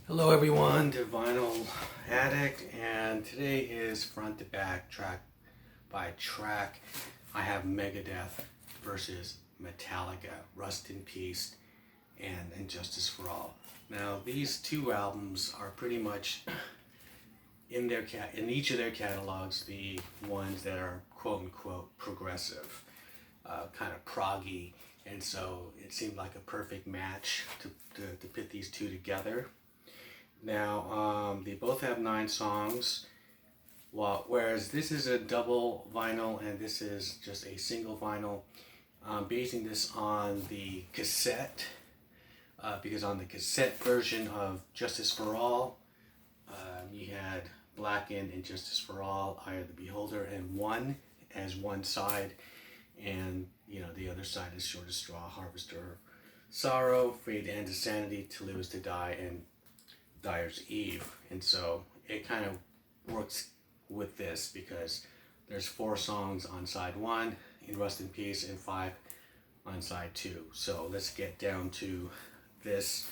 Hello everyone, to Vinyl Addict, and today is front to back, track by track. I have Megadeth versus Metallica, Rust in Peace and Injustice for All. Now these two albums are pretty much in each of their catalogs the ones that are quote unquote progressive, kind of proggy, and so it seemed like a perfect match to put these two together. Now, they both have 9 songs, whereas this is a double vinyl and this is just a single vinyl. I'm basing this on the cassette, because on the cassette version of Justice for All, you had Blackened and Justice for All, Eye of the Beholder, and One as one side, and the other side is Short as Straw, Harvester of Sorrow, Fade to End to Sanity, To Live is to Die, and Dyer's Eve. And so it kind of works with this because there's 4 songs on side 1 in Rust in Peace and 5 on side 2. So let's get down to this.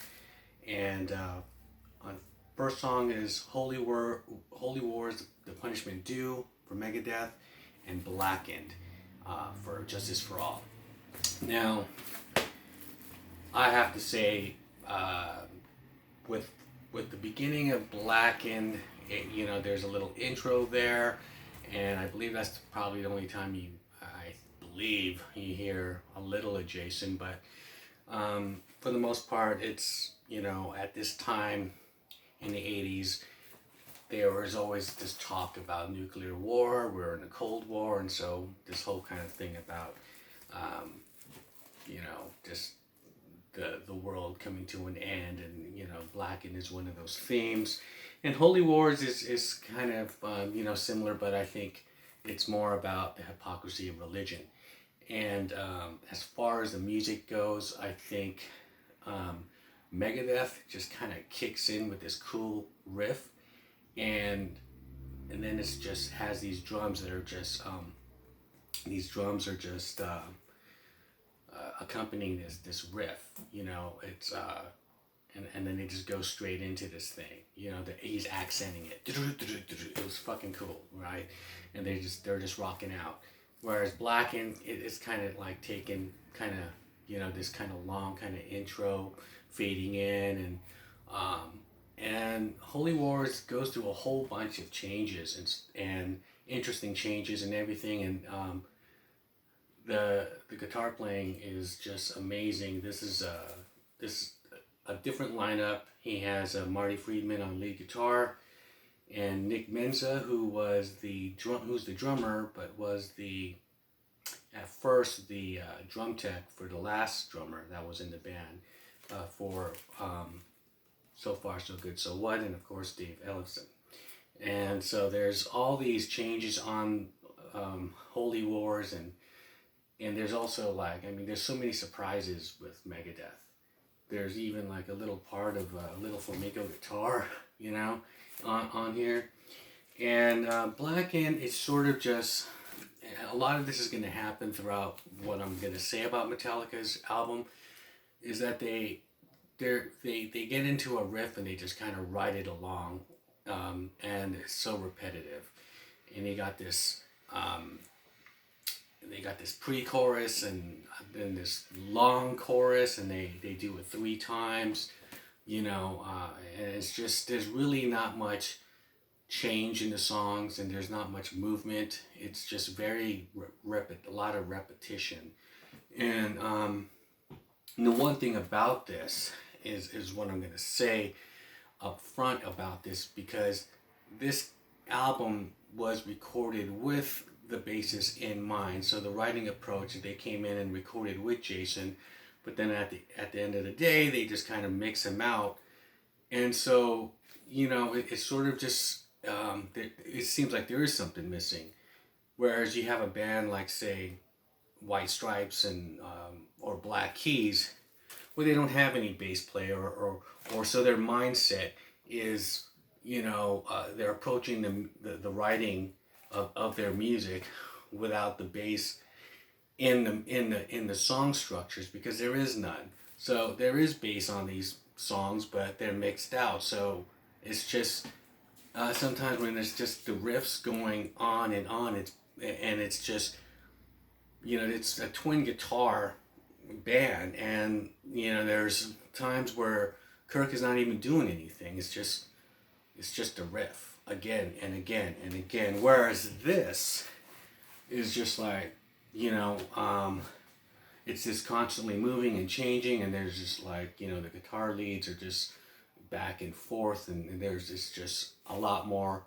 And on first song is Holy Wars, The Punishment Due for Megadeth, and Blackened for Justice for All. Now, I have to say, with the beginning of Blackened, there's a little intro there, and I believe that's probably the only time you hear a little of Jason, but for the most part, it's, at this time in the 80s, there was always this talk about nuclear war. We're in a Cold War, and so this whole kind of thing about, just the world coming to an end, and Blackened is one of those themes, and Holy Wars is kind of similar, but I think it's more about the hypocrisy of religion. And as far as the music goes, I think Megadeth just kind of kicks in with this cool riff, and then it just has these drums that are just accompanying this riff. It's and then they just go straight into this thing. He's accenting it. It was fucking cool, right? And they're just rocking out. Whereas Blackened, it's kind of like taking this kind of long kind of intro, fading in, and Holy Wars goes through a whole bunch of changes and interesting changes and everything, and the guitar playing is just amazing. This is a different lineup. He has Marty Friedman on lead guitar, and Nick Menza, who's the drummer, but was at first the drum tech for the last drummer that was in the band for So Far So Good So What, and of course Dave Ellefson. And so there's all these changes on Holy Wars, and there's also there's so many surprises with Megadeth. There's even like a little part of a little flamenco guitar, on here. And Blackened, it's sort of just, a lot of this is going to happen throughout what I'm going to say about Metallica's album, is that they get into a riff and they just kind of ride it along, and it's so repetitive. And they got this pre-chorus and then this long chorus, and they do it 3 times, and it's just, there's really not much change in the songs, and there's not much movement. It's just very a lot of repetition. And the one thing about this is what I'm going to say up front about this, because this album was recorded with the bassist in mind. So the writing approach, they came in and recorded with Jason, but then at the end of the day, they just kind of mix him out. And so, it's sort of just, it seems like there is something missing. Whereas you have a band like, say, White Stripes and or Black Keys, where they don't have any bass player, or so their mindset is, they're approaching the writing of their music without the bass in the song structures, because there is none. So there is bass on these songs, but they're mixed out. So it's just sometimes when there's just the riffs going on and on, it's just, you know, it's a twin guitar band, and you know there's times where Kirk is not even doing anything. It's just a riff again and again and again. Whereas this is just like, you know, it's just constantly moving and changing, and there's just like, you know, the guitar leads are just back and forth, and there's just a lot more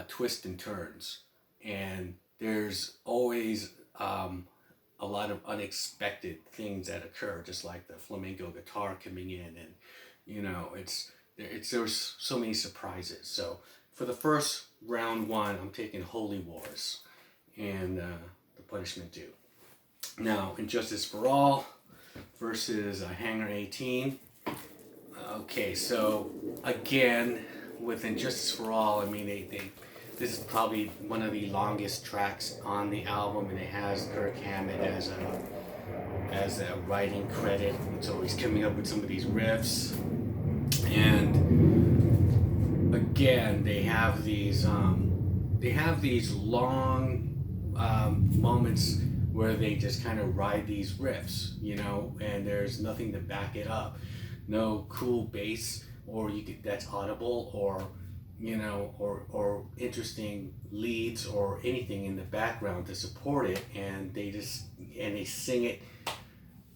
twists and turns, and there's always a lot of unexpected things that occur, just like the flamenco guitar coming in, and you know, there's so many surprises. So for the first round one, I'm taking Holy Wars and the Punishment Due. Now, Injustice for All versus Hangar 18. Okay, so again, with Injustice for All, I mean, this is probably one of the longest tracks on the album, and it has Kirk Hammett as a writing credit. So he's coming up with some of these riffs, and again, they have these long moments where they just kind of ride these riffs, you know, and there's nothing to back it up. No cool bass, or that's audible, or you know, or interesting leads or anything in the background to support it, and they sing it,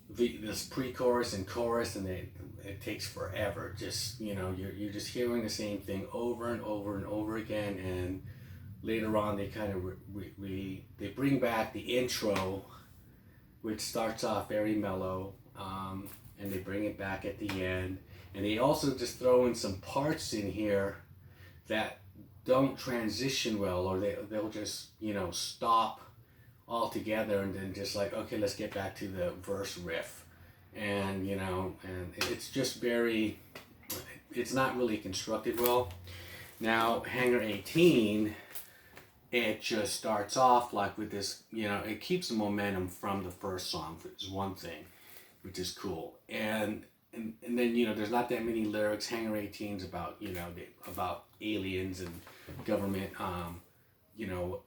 this pre-chorus and chorus, and it takes forever. Just, you know, you're just hearing the same thing over and over and over again, and later on they kind of they bring back the intro, which starts off very mellow, and they bring it back at the end, and they also just throw in some parts in here that don't transition well, or they'll just, you know, stop altogether, and then just like, okay, let's get back to the verse riff, and you know, and it's just it's not really constructed well. Now Hangar 18, it just starts off like with this, you know, it keeps the momentum from the first song, which is one thing, which is cool, and then, you know, there's not that many lyrics. Hangar 18's about, you know, about aliens and government, you know,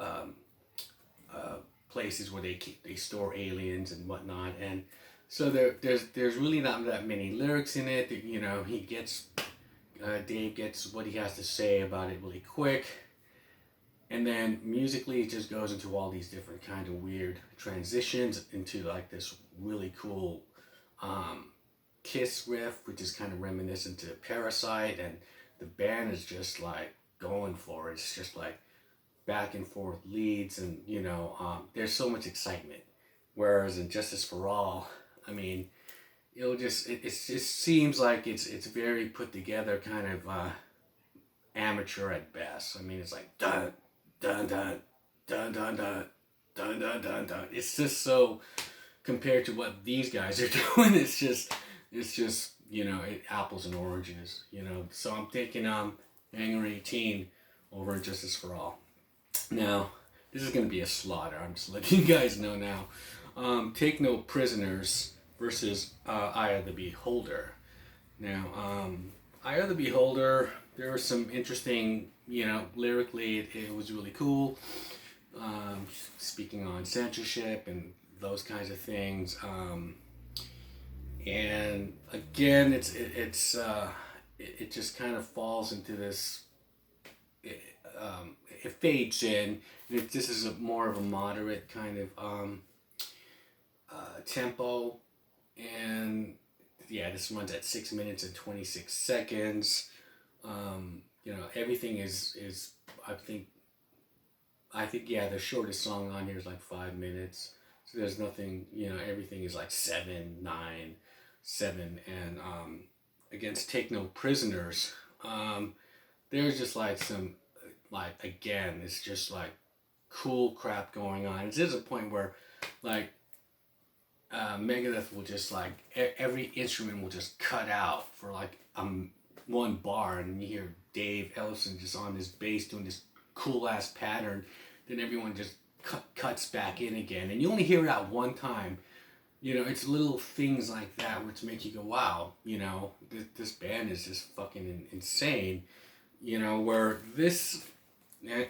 places where they store aliens and whatnot, and so there's really not that many lyrics in it. You know, Dave gets what he has to say about it really quick, and then musically it just goes into all these different kind of weird transitions into like this really cool Kiss riff, which is kind of reminiscent to Parasite, and the band is just like going for it. It's just like back and forth leads, and you know, there's so much excitement. Whereas in Justice for All, I mean, it just seems like it's very put together, kind of amateur at best. I mean, it's like dun dun dun dun dun dun dun dun dun dun. It's just so, compared to what these guys are doing, it's just, you know, apples and oranges, you know. So I'm taking Hangar 18 over Justice for All. Now, this is going to be a slaughter. I'm just letting you guys know now. Take No Prisoners versus Eye of the Beholder. Now, Eye of the Beholder, there was some interesting, you know, lyrically, it was really cool. Speaking on censorship and those kinds of things. And again, it just kind of falls into this. It fades in. This is more of a moderate kind of tempo, and yeah, this runs at 6 minutes and 26 seconds. You know, everything is I think yeah, the shortest song on here is like 5 minutes. So there's nothing, you know, everything is like 7, 9, 7, and against Take No Prisoners, there's just like some, like, again, it's just like cool crap going on. It's just a point where like Megadeth will just like, every instrument will just cut out for like one bar, and you hear Dave Ellefson just on his bass doing this cool ass pattern, then everyone just cuts back in again, and you only hear it out one time, it's little things like that which make you go, wow, this band is just fucking insane. Where this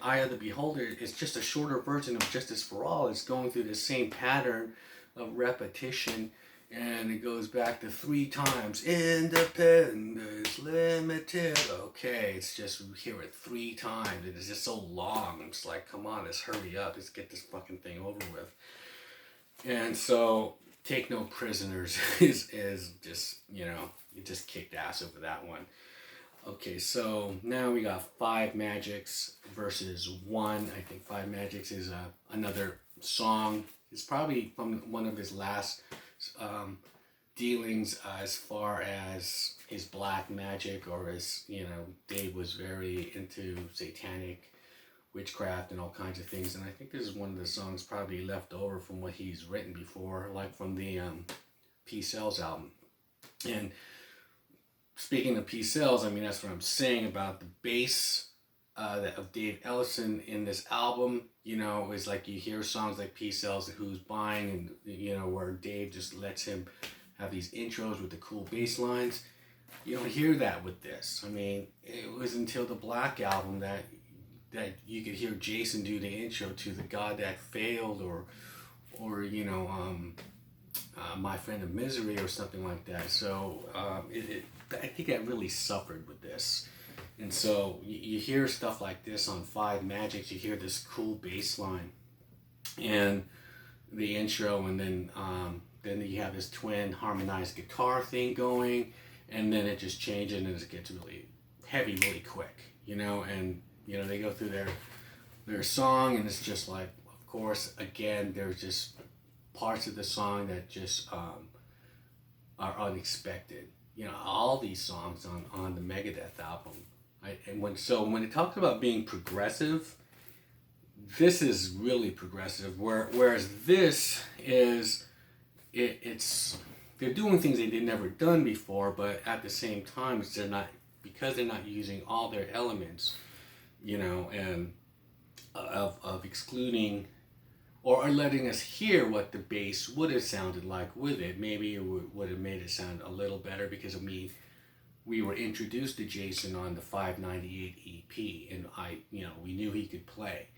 Eye of the Beholder is just a shorter version of Justice for All. It's going through the same pattern of repetition, and it goes back to 3 times. Independence Limited. Okay, it's just, we hear it 3 times, and it's just so long. I'm just like, come on, let's hurry up. Let's get this fucking thing over with. And so, Take No Prisoners is just, you just kicked ass over that one. Okay, so now we got Five Magics versus One. I think Five Magics is another song. It's probably from one of his last dealings as far as his black magic, or his, Dave was very into satanic witchcraft and all kinds of things. And I think this is one of the songs probably left over from what he's written before, like from the Peace Sells album. And speaking of Peace Sells, I mean, that's what I'm saying about the bass of Dave Ellefson in this album. Is like you hear songs like Peace Sells, Who's Buying, and where Dave just lets him have these intros with the cool bass lines. You don't hear that with this. I mean, it was until the Black album that you could hear Jason do the intro to The God That Failed, or My Friend of Misery, or something like that. So I think that really suffered with this. And so you hear stuff like this on Five Magics. You hear this cool bass line and the intro, and then you have this twin harmonized guitar thing going, and then it just changes and it gets really heavy really quick, and they go through their song, and it's just like, of course, again, there's just parts of the song that just are unexpected. All these songs on the Megadeth album. When it talks about being progressive, this is really progressive. Whereas this is, it's they're doing things they've never done before, but at the same time, they're not using all their elements, and of excluding or letting us hear what the bass would have sounded like with it. Maybe it would have made it sound a little better, because we were introduced to Jason on the 598 EP, and we knew he could play,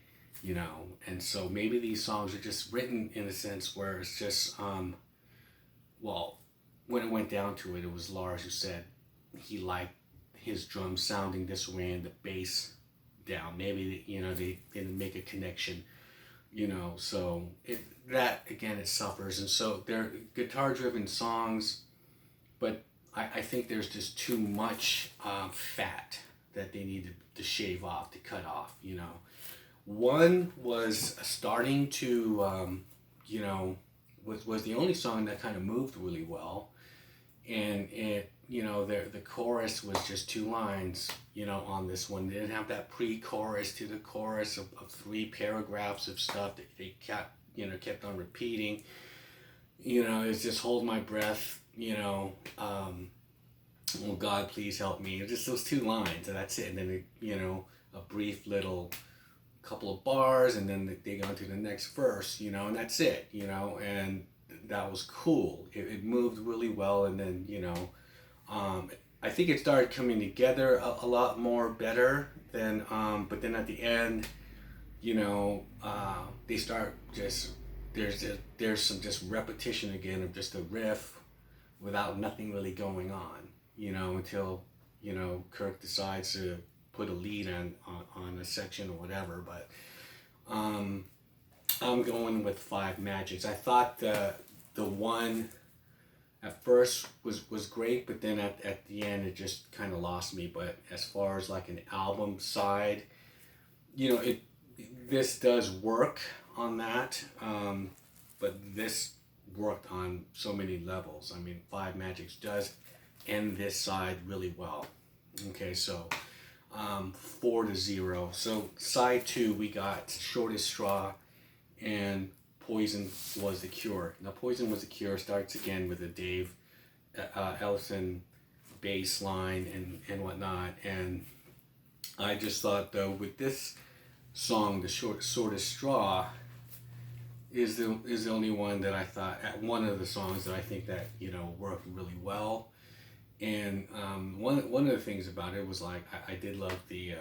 and so maybe these songs are just written in a sense where it's just, when it went down to it, it was Lars who said he liked his drums sounding this way and the bass down. Maybe, they didn't make a connection, so that again, it suffers. And so they're guitar-driven songs, but I think there's just too much fat that they needed to shave off, to cut off, One was starting to, was the only song that kind of moved really well. And it, the chorus was just 2 lines, on this one. They didn't have that pre-chorus to the chorus of 3 paragraphs of stuff that they kept on repeating. It's just Hold My Breath, oh God, please help me. It's just those 2 lines, and that's it. And then, a brief little couple of bars, and then they go into the next verse, and that's it, and that was cool. It moved really well, and then, I think it started coming together a lot more better than, but then at the end, they start just, there's some just repetition again of just a riff without nothing really going on, until, Kirk decides to put a lead on a section or whatever. But I'm going with Five Magics. I thought the one at first was great, but then at the end it just kind of lost me. But as far as like an album side, this does work on that, but this worked on so many levels. I mean, Five Magics does end this side really well. Okay, so 4-0. So side 2, we got Shortest Straw and Poison Was the Cure. Now, Poison Was the Cure starts again with a Dave Ellefson bass line and whatnot. And I just thought, though, with this song, The Shortest Straw, is the only one that I thought, one of the songs that I think that worked really well. And one of the things about it was like I did love the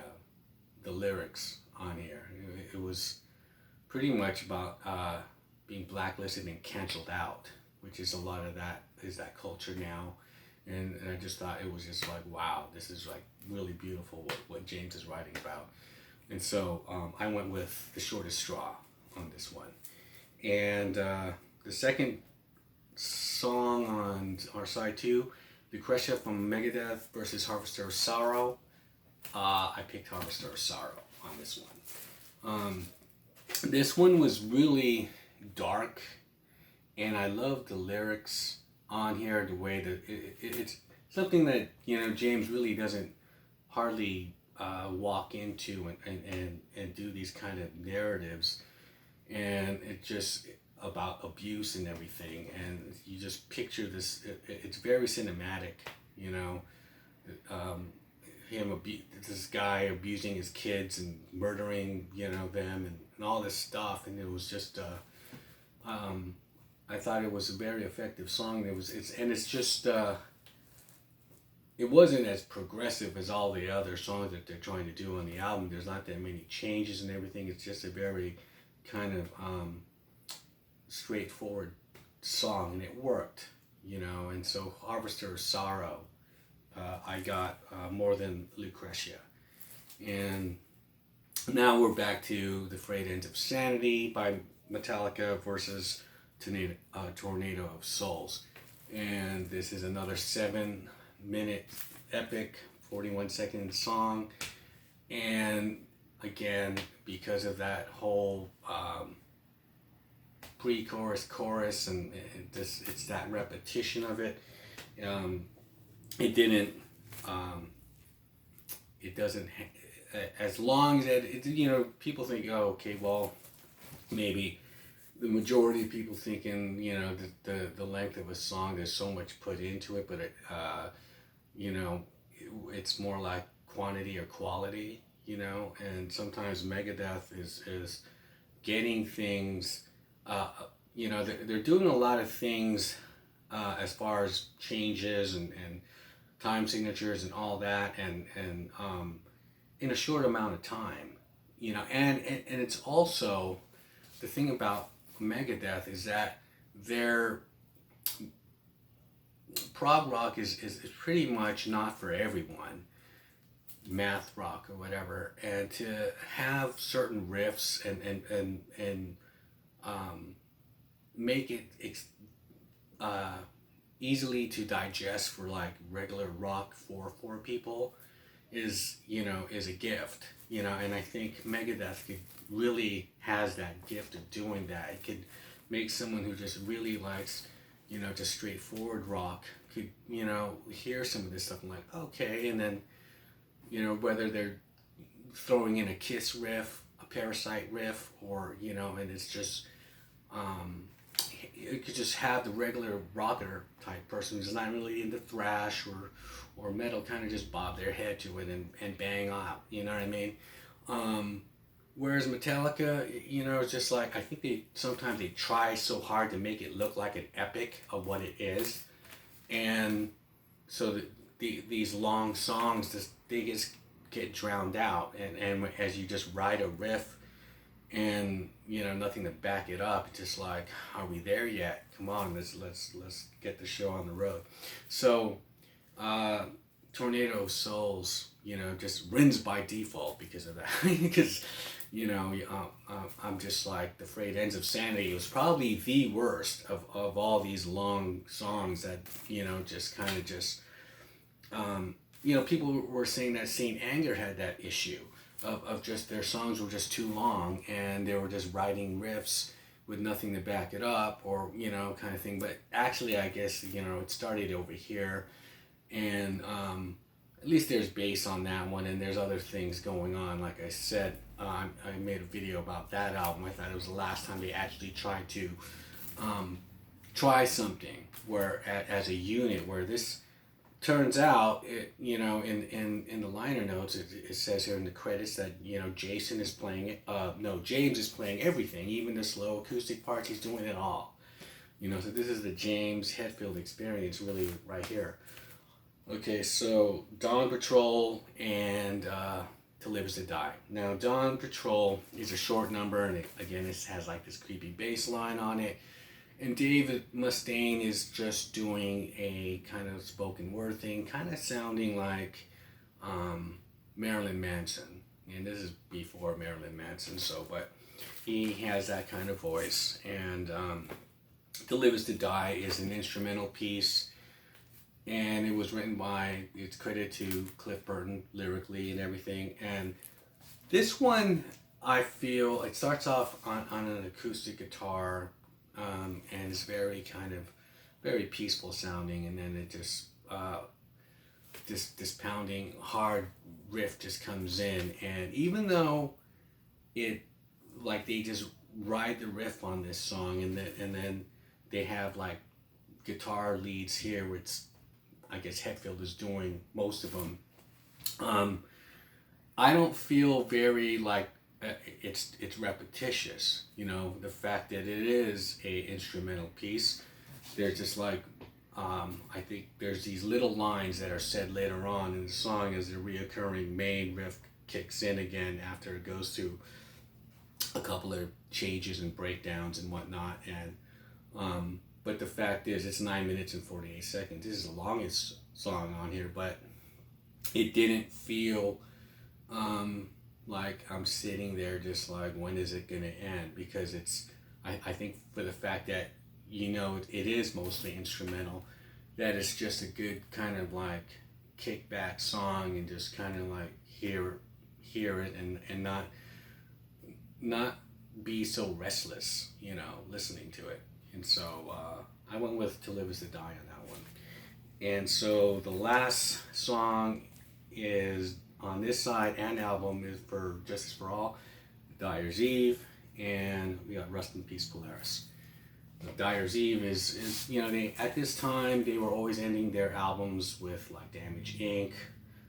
lyrics on here. It was pretty much about being blacklisted and canceled out, which is a lot of that culture now. And I just thought it was just like, wow, this is like really beautiful what James is writing about. And so I went with The Shortest Straw on this one. And the second song on our side two, Lucretia from Megadeth versus Harvester of Sorrow. I picked Harvester of Sorrow on this one. This one was really dark, and I love the lyrics on here, the way that it's something that James really doesn't hardly walk into and do these kind of narratives, and it just about abuse and everything, and you just picture this. It's very cinematic, this guy abusing his kids and murdering them and all this stuff, and it was just I thought it was a very effective song. It's just it wasn't as progressive as all the other songs that they're trying to do on the album. There's not that many changes and everything. It's just a very kind of straightforward song, and it worked, and so Harvester of Sorrow, I got more than Lucretia. And now we're back to The Frayed Ends of Sanity by Metallica versus Tornado of Souls. And this is another 7-minute epic 41-second song, and again, because of that whole pre-chorus, chorus, and it's that repetition of it. It didn't. It doesn't. As long as people think, oh, okay, well, maybe the majority of people thinking, the length of a song, there's so much put into it, but it's more like quantity or quality, and sometimes Megadeth is getting things. They're doing a lot of things as far as changes and time signatures and all that, and in a short amount of time, and it's also the thing about Megadeth is that their prog rock is pretty much not for everyone, math rock or whatever, and to have certain riffs and make it easily to digest for like regular rock for people is a gift, and I think Megadeth really has that gift of doing that. It could make someone who just really likes just straightforward rock could hear some of this stuff and like, okay, and then whether they're throwing in a Kiss riff, a Parasite riff, or and it's just you could just have the regular rocker type person who's not really into thrash or metal kind of just bob their head to it and bang out, you know what I mean? Whereas Metallica, it's just like, I think sometimes they try so hard to make it look like an epic of what it is, and so these long songs they just get drowned out, and as you just ride a riff and nothing to back it up, it's just like, are we there yet? Come on, let's get the show on the road. So Tornado of Souls just wins by default because of that. Because I'm just like, The Frayed Ends of Sanity was probably the worst of all these long songs that just kind of just people were saying that Saint Anger had that issue of just their songs were just too long and they were just writing riffs with nothing to back it up, or kind of thing. But actually, I guess it started over here, and at least there's bass on that one, and there's other things going on. Like I said, I made a video about that album. I thought it was the last time they actually tried to try something where as a unit, where this turns out, in the liner notes, it says here in the credits that Jason is playing it. No, James is playing everything, even the slow acoustic parts. He's doing it all. So this is the James Hetfield experience, really, right here. Okay, so Dawn Patrol and To Live Is To Die. Now, Dawn Patrol is a short number, and it has like this creepy bass line on it. And David Mustaine is just doing a kind of spoken word thing, kind of sounding like Marilyn Manson. And this is before Marilyn Manson, but he has that kind of voice. And To Live Is To Die is an instrumental piece. And it was written it's credited to Cliff Burton lyrically and everything. And this one, I feel, it starts off on an acoustic guitar. And it's very peaceful sounding, and then it just this pounding hard riff just comes in, and even though they just ride the riff on this song, and then they have like guitar leads here, which I guess Hetfield is doing most of them. I don't feel very like. It's repetitious, the fact that it is a instrumental piece. They're just like, I think there's these little lines that are said later on in the song as the reoccurring main riff kicks in again after it goes through a couple of changes and breakdowns and whatnot. And but the fact is, it's 9 minutes and 48 seconds. This is the longest song on here, but it didn't feel like I'm sitting there just like, when is it going to end? Because I think for the fact that, it is mostly instrumental, that it's just a good kind of like kickback song, and just kind of like hear it and not be so restless, listening to it. And so I went with To Live Is To Die on that one. And so the last song is on this side and album is for Justice for All, Dyer's Eve, and we got Rust in Peace Polaris. Dyer's Eve is they at this time they were always ending their albums with like Damage Inc.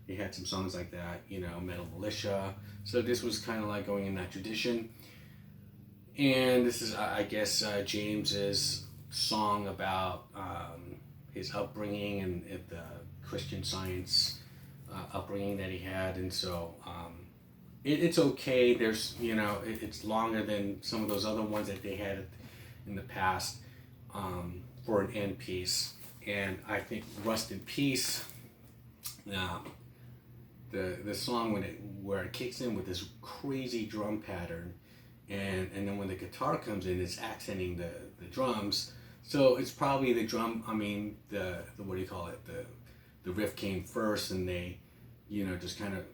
They had some songs like that, Metal Militia. So this was kind of like going in that tradition. And this is, I guess, James's song about his upbringing and the Christian Science upbringing that he had. And so it's okay. There's it's longer than some of those other ones that they had in the past for an end piece. And I think Rust in Peace, the song where it kicks in with this crazy drum pattern, and then when the guitar comes in, it's accenting the drums. So it's probably the drum. I mean the what do you call it? The riff came first, and they just kind of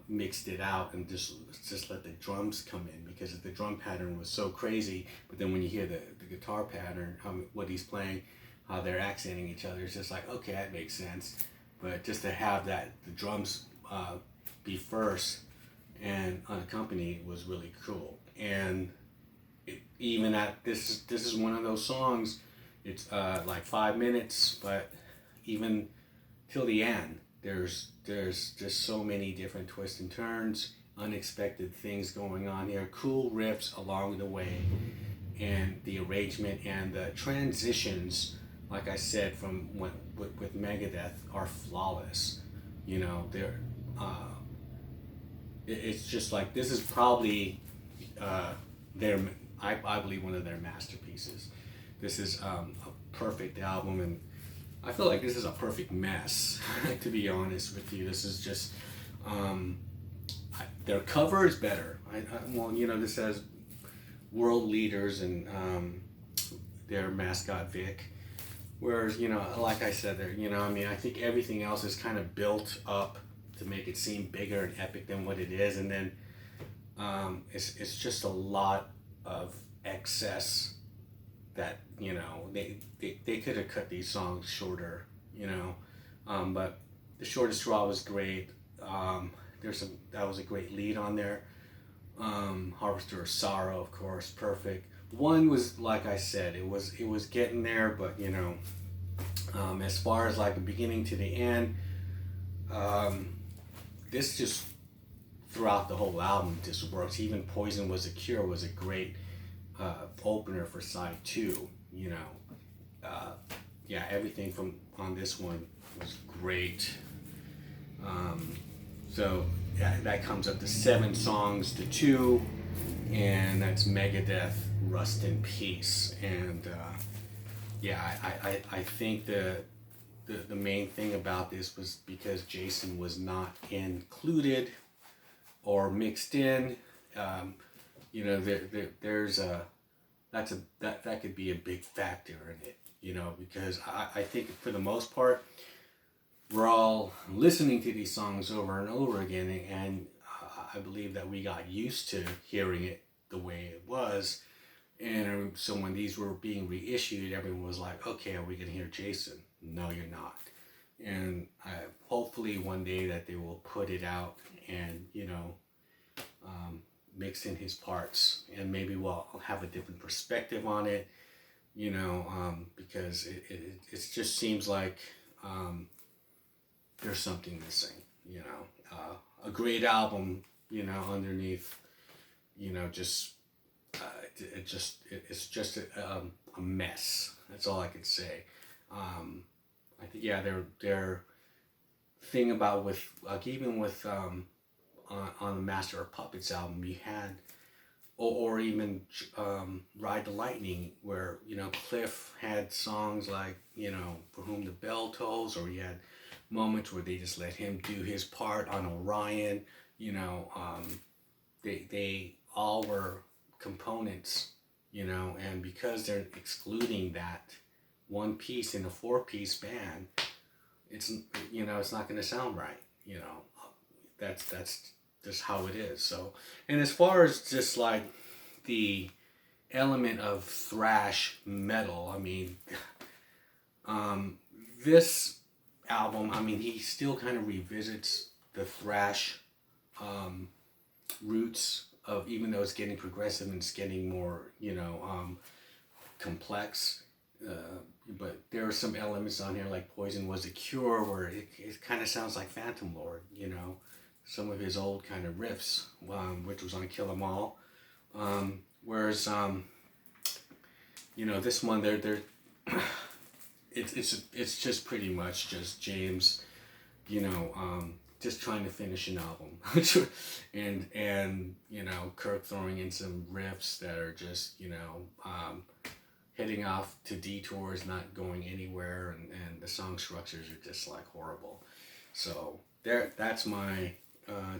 mixed it out and just let the drums come in, because the drum pattern was so crazy. But then when you hear the guitar pattern, what he's playing, how they're accenting each other, it's just like, okay, that makes sense. But just to have the drums be first and unaccompanied was really cool. And even at this is one of those songs. It's like 5 minutes, but even till the end, there's just so many different twists and turns, unexpected things going on here, cool riffs along the way, and the arrangement and the transitions, like I said, from with Megadeth, are flawless. They're it's just like, this is probably I believe one of their masterpieces. This is a perfect album, and I feel like this is a perfect mess, to be honest with you. This is just, their cover is better. This has world leaders and their mascot Vic. Whereas, like I said there, I think everything else is kind of built up to make it seem bigger and epic than what it is. And then it's just a lot of excess that they could have cut these songs shorter, but the Shortest Straw was great. That was a great lead on there. Harvester of Sorrow, of course, perfect. One was, like I said, it was getting there, but As far as like the beginning to the end, this just throughout the whole album just works. Even Poison Was a Cure was a great opener for side 2. You know, yeah, everything from on this one was great. So yeah, that comes up to 7 songs to 2, and that's Megadeth, Rust in Peace. And yeah, I think the main thing about this was because Jason was not included or mixed in. You know, there's a that could be a big factor in it. You know, because I think for the most part, we're all listening to these songs over and over again, and I believe that we got used to hearing it the way it was. And so when these were being reissued, everyone was like, okay, are we going to hear Jason? No, you're not. And hopefully one day that they will put it out and, you know, mix in his parts, and maybe we'll have a different perspective on it, you know, because it just seems like there's something missing, you know. A great album, you know, underneath, you know, just it's just a mess. That's all I can say. I think yeah, their thing about with like even with on the Master of Puppets album, you had or even Ride the Lightning, where you know Cliff had songs like you know For Whom the Bell Tolls, or he had moments where they just let him do his part on Orion. You know, they all were components, you know, and because they're excluding that one piece in a 4-piece band, it's you know it's not going to sound right. You know, that's just how it is. So, and as far as just like the element of thrash metal, I mean, this album, I mean, he still kind of revisits the thrash roots of, even though it's getting progressive and it's getting more, you know, complex. But there are some elements on here like Poison Was a Cure where it kind of sounds like Phantom Lord, you know, some of his old kind of riffs, which was on Kill 'Em All. Whereas, you know, this one, it's just pretty much just James, you know, just trying to finish an album, and you know Kirk throwing in some riffs that are just you know heading off to detours, not going anywhere, and the song structures are just like horrible. So that's my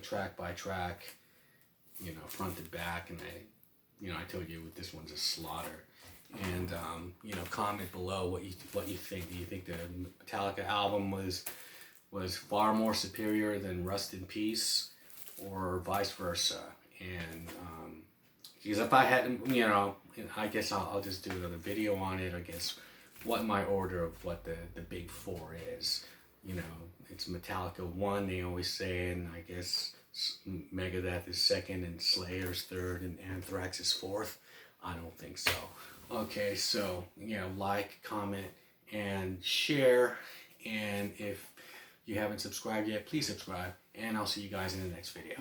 track by track, you know, front to back, and I told you this one's a slaughter. And you know, comment below what you think. Do you think the Metallica album was far more superior than Rust in Peace, or vice versa? And because if I hadn't, you know, I guess I'll just do another video on it. I guess what my order of what the big 4 is. You know, it's Metallica 1, they always say, and I guess Megadeth is 2nd, and Slayer's 3rd, and Anthrax is 4th. I don't think so. Okay, so, you know, like, comment, and share. And if you haven't subscribed yet, please subscribe. And I'll see you guys in the next video.